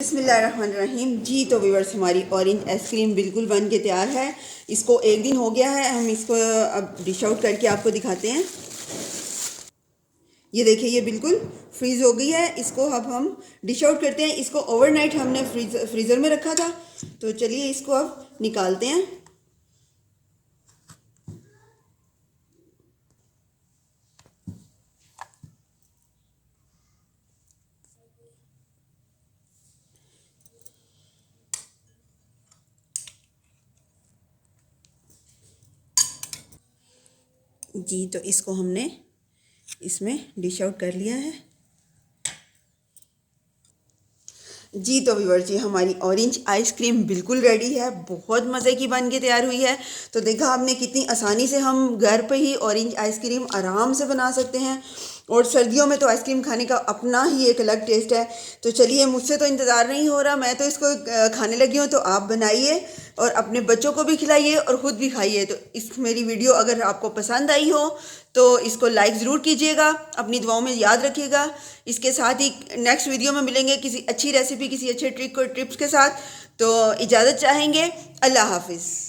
बिस्मिल्लाहिर्रहमानिर्रहीम जी। तो व्यूअर्स, हमारी ऑरेंज आइसक्रीम बिल्कुल बन के तैयार है। इसको एक दिन हो गया है। हम इसको अब डिश आउट करके आपको दिखाते हैं। ये देखिए, ये बिल्कुल फ्रीज़ हो गई है। इसको अब हम डिश आउट करते हैं। इसको ओवरनाइट हमने फ्रीज़र में रखा था। तो चलिए इसको अब निकालते हैं। जी, तो इसको हमने इसमें डिश आउट कर लिया है। जी, तो व्यूअर्स जी, हमारी ऑरेंज आइसक्रीम बिल्कुल रेडी है। बहुत मज़े की बन के तैयार हुई है। तो देखा आपने कितनी आसानी से हम घर पे ही ऑरेंज आइसक्रीम आराम से बना सकते हैं। और सर्दियों में तो आइसक्रीम खाने का अपना ही एक अलग टेस्ट है। तो चलिए, मुझसे तो इंतज़ार नहीं हो रहा, मैं तो इसको खाने लगी हूँ। तो आप बनाइए और अपने बच्चों को भी खिलाइए और ख़ुद भी खाइए। तो इस मेरी वीडियो अगर आपको पसंद आई हो तो इसको लाइक ज़रूर कीजिएगा, अपनी दुआओं में याद रखिएगा। इसके साथ ही नेक्स्ट वीडियो में मिलेंगे किसी अच्छी रेसिपी, किसी अच्छे ट्रिक और टिप्स के साथ। तो इजाज़त चाहेंगे। अल्लाह हाफिज़।